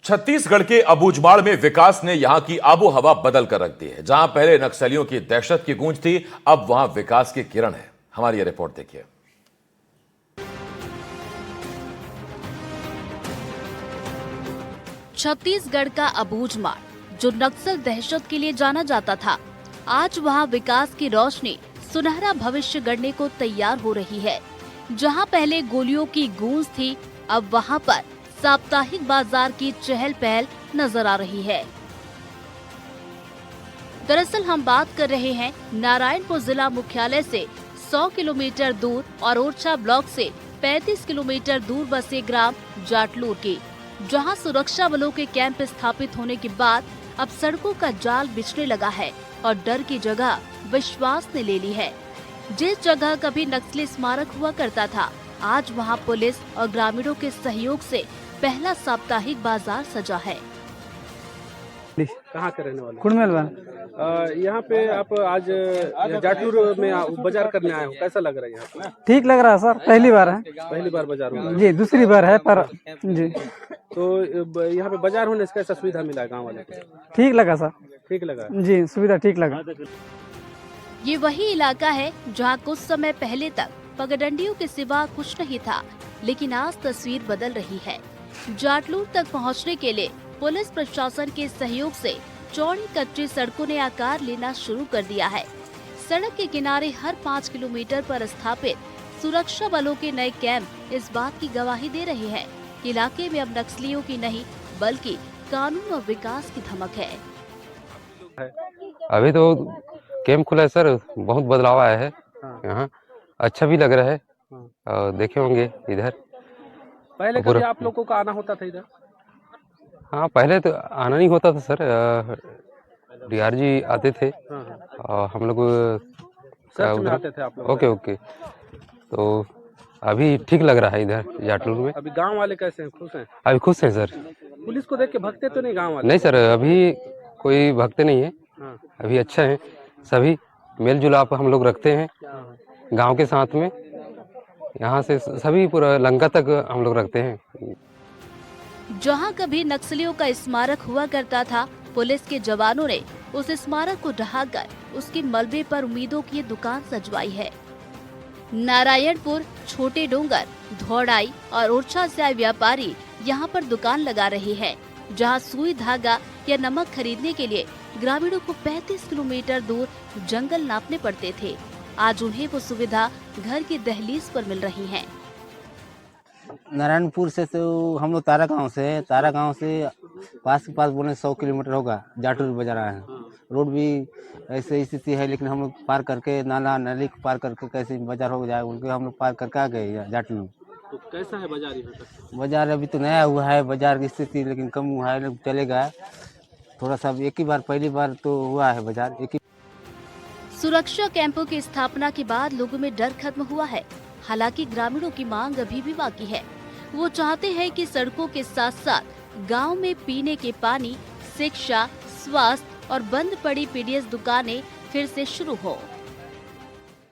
छत्तीसगढ़ के अबूझमाड़ में विकास ने यहां की आबो हवा बदल कर रख दी है। जहां पहले नक्सलियों की दहशत की गूंज थी, अब वहां विकास की किरण है। हमारी यह रिपोर्ट देखिए। छत्तीसगढ़ का अबूझमाड़, जो नक्सल दहशत के लिए जाना जाता था, आज वहां विकास की रोशनी सुनहरा भविष्य गढ़ने को तैयार हो रही है। जहां पहले गोलियों की गूंज थी, अब वहां पर साप्ताहिक बाजार की चहल पहल नजर आ रही है। दरअसल हम बात कर रहे हैं नारायणपुर जिला मुख्यालय से 100 किलोमीटर दूर और ओरछा ब्लॉक से 35 किलोमीटर दूर बसे ग्राम जाटलूर की, जहां सुरक्षा बलों के कैंप स्थापित होने के बाद अब सड़कों का जाल बिछने लगा है और डर की जगह विश्वास ने ले ली है। जिस जगह कभी नक्सली स्मारक हुआ करता था, आज वहां पुलिस और ग्रामीणों के सहयोग से पहला साप्ताहिक बाजार सजा है। कहाँ के रहने वाले? कुड़मेल बा। यहाँ पे आप आज जाटलूर में बाजार करने आए हो, कैसा लग रहा है यहाँ पे? ठीक लग रहा है सर, पहली बार है पहली बार बाजार हो रहा है। जी, दूसरी बार है पर जी तो यहाँ पे बाजार होने से कैसा सुविधा मिला है गाँव वाले को? ठीक लगा सर। ठीक लगा? जी, सुविधा ठीक लगा। ये वही इलाका है जहां कुछ समय पहले तक पगडंडियों के सिवा कुछ नहीं था, लेकिन आज तस्वीर बदल रही है। जाटलूर तक पहुंचने के लिए पुलिस प्रशासन के सहयोग से चौड़ी कच्ची सड़कों ने आकार लेना शुरू कर दिया है। सड़क के किनारे हर 5 किलोमीटर पर स्थापित सुरक्षा बलों के नए कैंप इस बात की गवाही दे रहे हैं कि इलाके में अब नक्सलियों की नहीं बल्कि कानून और विकास की धमक है। अभी तो कैंप खुला है सर, बहुत बदलाव आया है यहाँ, अच्छा भी लग रहा है। और देखे होंगे इधर पहले कभी आप लोगों का आना होता था इधर? हाँ, पहले तो आना नहीं होता था सर, डीआर जी आते थे और हम लोग सर्च में आते थे आप लोग? ओके। तो अभी ठीक लग रहा है इधर जाटलूर में। अभी गांव वाले कैसे हैं, खुश हैं? अभी खुश हैं सर। पुलिस को देख के भगते तो नहीं गांव वाले? नहीं सर, अभी कोई भगते नहीं है, अभी अच्छा है। सभी मेल जुलाप हम लोग रखते हैं गांव के साथ में, यहाँ से सभी पूरा लंका तक हम लोग रखते हैं। जहां कभी नक्सलियों का स्मारक हुआ करता था, पुलिस के जवानों ने उस स्मारक को ढहाकर उसके मलबे पर उम्मीदों की दुकान सजवाई है। नारायणपुर, छोटे डोंगर, धौड़ाई और ओरछा से आए व्यापारी यहां पर दुकान लगा रहे हैं, जहां सुई धागा या नमक खरीदने के लिए ग्रामीणों को 35 किलोमीटर दूर जंगल नापने पड़ते थे। आज उन्हें वो सुविधा घर की दहलीज पर मिल रही है। नारायणपुर से तो हम लोग तारा गांव से पास के पास बोले 100 किलोमीटर होगा, जाटलूर बाजार आए हैं। रोड भी ऐसे स्थिति है, लेकिन हम लोग पार करके नाला नाली पार करके कैसे बाजार हो जाए उनके हम लोग पार करके आ गए जाटलूर। तो कैसा है बाजार यहाँ पे? बाजार अभी तो नया हुआ है, बाजार की स्थिति लेकिन कम हुआ है, चलेगा थोड़ा सा। एक ही बार, पहली बार तो हुआ है बाजार एक ही। सुरक्षा कैंपों की स्थापना के बाद लोगों में डर खत्म हुआ है। हालांकि ग्रामीणों की मांग अभी भी बाकी है। वो चाहते हैं कि सड़कों के साथ साथ गांव में पीने के पानी, शिक्षा, स्वास्थ्य और बंद पड़ी पीडीएस दुकानें फिर से शुरू हो।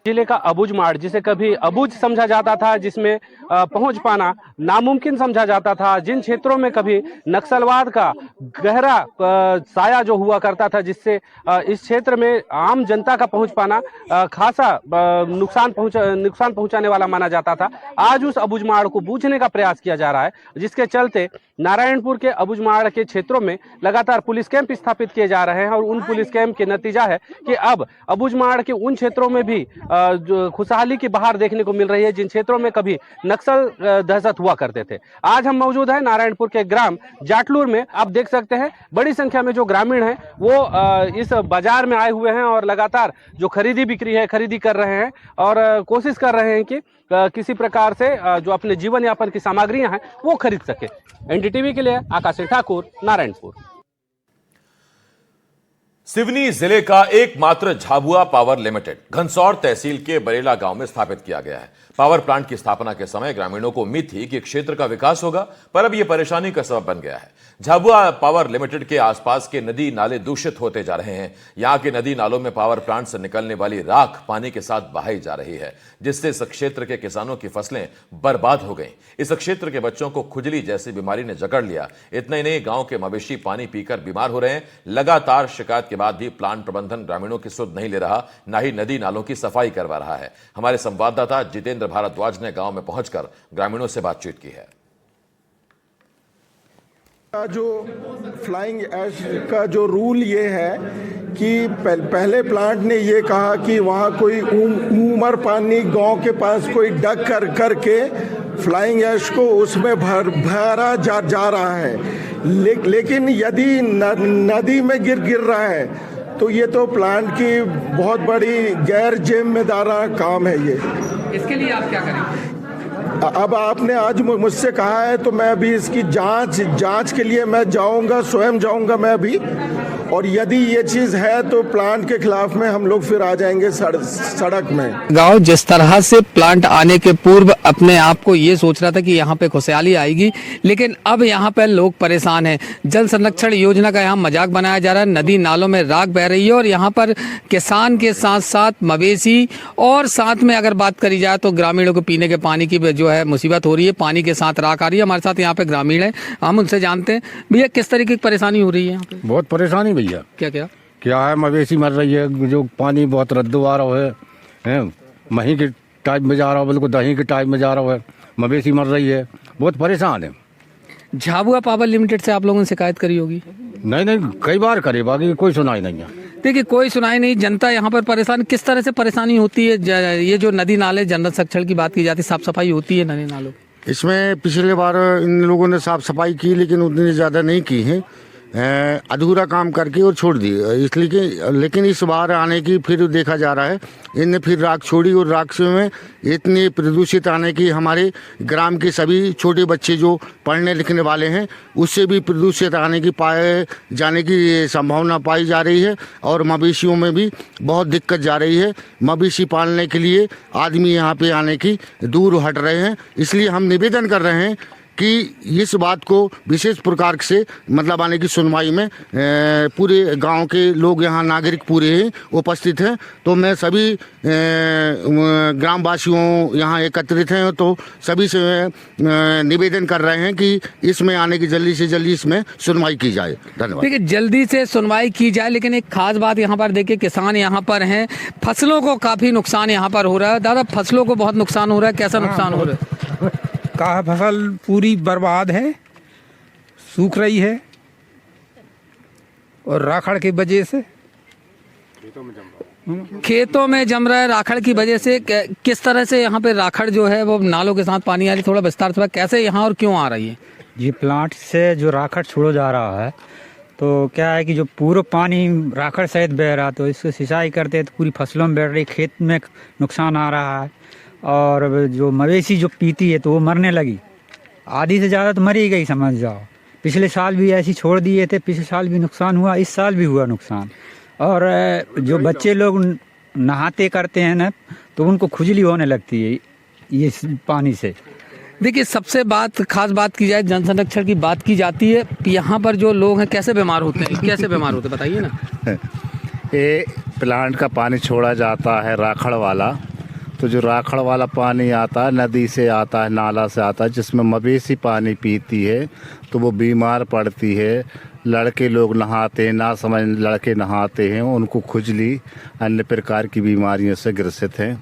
जिले का अबूझमाड़, जिसे कभी अबूझ समझा जाता था, जिसमें पहुंच पाना नामुमकिन समझा जाता था, जिन क्षेत्रों में कभी नक्सलवाद का गहरा साया जो हुआ करता था, जिससे इस क्षेत्र में आम जनता का पहुंच पाना खासा नुकसान पहुंचाने वाला माना जाता था, आज उस अबूझमाड़ को बूझने का प्रयास किया जा रहा है, जिसके चलते नारायणपुर के अबूझमाड़ के क्षेत्रों में लगातार पुलिस कैंप स्थापित किए जा रहे हैं। और उन पुलिस कैंप के नतीजा है कि अब अबूझमाड़ के उन क्षेत्रों में भी जो खुशहाली की बहार देखने को मिल रही है, जिन क्षेत्रों में कभी नक्सल दहशत हुआ करते थे। आज हम मौजूद हैं नारायणपुर के ग्राम जाटलूर में। आप देख सकते हैं बड़ी संख्या में जो ग्रामीण हैं वो इस बाजार में आए हुए हैं और लगातार जो खरीदी बिक्री है, खरीदी कर रहे हैं और कोशिश कर रहे हैं कि किसी प्रकार से जो अपने जीवन यापन की सामग्रियां हैं वो खरीद सके। एनडीटीवी के लिए आकाश ठाकुर, नारायणपुर। सिवनी जिले का एकमात्र झाबुआ पावर लिमिटेड घनसौर तहसील के बरेला गांव में स्थापित किया गया है। पावर प्लांट की स्थापना के समय ग्रामीणों को उम्मीद थी कि क्षेत्र का विकास होगा, पर अब यह परेशानी का सबब बन गया है। झाबुआ पावर लिमिटेड के आसपास के नदी नाले दूषित होते जा रहे हैं। यहां के नदी नालों में पावर प्लांट से निकलने वाली राख पानी के साथ बहाई जा रही है, जिससे इस क्षेत्र के किसानों की फसलें बर्बाद हो गई। इस क्षेत्र के बच्चों को खुजली जैसी बीमारी ने जकड़ लिया। इतना ही नहीं, गांव के मवेशी पानी पीकर बीमार हो रहे हैं। लगातार शिकायत के बाद भी प्लांट प्रबंधन ग्रामीणों की सुध नहीं ले रहा, न ही नदी नालों की सफाई करवा रहा है। हमारे संवाददाता जितेंद्र भारद्वाज ने गांव में पहुंचकर ग्रामीणों से बातचीत की है। जो फ्लाइंग ऐश का जो रूल ये है कि पहले प्लांट ने ये कहा कि वहाँ कोई उमर पानी गांव के पास कोई डग करके फ्लाइंग ऐश को उसमें भरा जा रहा है, लेकिन यदि नदी में गिर रहा है तो ये तो प्लांट की बहुत बड़ी गैर जिम्मेदाराना काम है। ये इसके लिए आप क्या करेंगे? अब आपने आज मुझसे कहा है तो मैं अभी इसकी जांच के लिए मैं जाऊंगा, स्वयं जाऊंगा मैं अभी, और यदि ये चीज़ है तो प्लांट के खिलाफ में हम लोग फिर आ जाएंगे सड़क में। गांव जिस तरह से प्लांट आने के पूर्व अपने आप को ये सोच रहा था कि यहाँ पे खुशहाली आएगी, लेकिन अब यहाँ पे लोग परेशान हैं। जल संरक्षण योजना का यहाँ मजाक बनाया जा रहा है। नदी नालों में राख बह रही है और यहाँ पर किसान के साथ साथ मवेशी और साथ में अगर बात करी जाए तो ग्रामीणों को पीने के पानी की जो है मुसीबत हो रही है। पानी के साथ राख आ रही है। हमारे साथ यहाँ पे ग्रामीण है, हम उनसे जानते हैं भैया किस तरीके की परेशानी हो रही है यहाँ पे? बहुत परेशानी भैया। क्या है, मवेशी मर रही है, जो पानी बहुत रद्दो आ रहा है, मही के टाइप में जा रहा है, बिल्कुल दही के टाइप में जा रहा है, मवेशी मर रही है, बहुत परेशान है। झाबुआ पावर लिमिटेड से आप लोगों ने शिकायत करी होगी? नहीं, कई बार करे, बाकी कोई सुनाई नहीं है। देखिए कोई सुनाई नहीं, जनता यहाँ पर परेशान। किस तरह से परेशानी होती है? ये जो नदी नाले जल संरक्षण की बात की जाती है, साफ सफाई होती है नदी नालों? इसमें पिछले बार इन लोगों ने साफ सफाई की, लेकिन उतनी ज़्यादा नहीं की है, अधूरा काम करके और छोड़ दी, इसलिए। लेकिन इस बार आने की फिर देखा जा रहा है, इनने फिर राख छोड़ी और राख से में इतनी प्रदूषित आने की हमारे ग्राम के सभी छोटे बच्चे जो पढ़ने लिखने वाले हैं उससे भी प्रदूषित आने की पाए जाने की संभावना पाई जा रही है। और मवेशियों में भी बहुत दिक्कत जा रही है। मवेशी पालने के लिए आदमी यहाँ पे आने की दूर हट रहे हैं। इसलिए हम निवेदन कर रहे हैं कि इस बात को विशेष प्रकार से मतलब आने की सुनवाई में पूरे गांव के लोग यहाँ नागरिक पूरे हैं उपस्थित हैं। तो मैं सभी ग्रामवासियों यहाँ एकत्रित हैं, तो सभी से निवेदन कर रहे हैं कि इसमें आने की जल्दी से जल्दी इसमें सुनवाई की जाए। धन्यवाद। देखिए जल्दी से सुनवाई की जाए, लेकिन एक खास बात यहाँ पर देखिए, किसान यहाँ पर हैं, फसलों को काफ़ी नुकसान यहाँ पर हो रहा है। दादा फसलों को बहुत नुकसान हो रहा है, कैसा नुकसान हो रहा है? का फसल पूरी बर्बाद है, सूख रही है और राखड़ की वजह से खेतों में जम रहा है राखड़ की वजह से। किस तरह से यहाँ पे राखड़ जो है वो नालों के साथ पानी आ रही, थोड़ा विस्तार से कैसे यहाँ और क्यों आ रही है? ये प्लांट से जो राखड़ छोड़ा जा रहा है तो क्या है कि जो पूरा पानी राखड़ सहित बह रहा, तो इसको सिंचाई करते हैं तो पूरी फसलों में बैठ रही, खेत में नुकसान आ रहा है। और जो मवेशी जो पीती है तो वो मरने लगी, आधी से ज़्यादा तो मरी गई समझ जाओ। पिछले साल भी ऐसी छोड़ दिए थे, पिछले साल भी नुकसान हुआ, इस साल भी हुआ नुकसान। और जो बच्चे लोग नहाते करते हैं ना तो उनको खुजली होने लगती है ये पानी से। देखिए सबसे खास बात की जाए, जल संरक्षण की बात की जाती है, यहाँ पर जो लोग हैं कैसे बीमार होते हैं, कैसे बीमार होते हैं बताइए ना। ये प्लांट का पानी छोड़ा जाता है राखड़ वाला, तो जो राखड़ वाला पानी आता है नदी से आता है, नाला से आता है, जिसमें मवेशी पानी पीती है तो वो बीमार पड़ती है। लड़के लोग नहाते हैं, ना समझ लड़के नहाते हैं, उनको खुजली अन्य प्रकार की बीमारियों से ग्रसित हैं।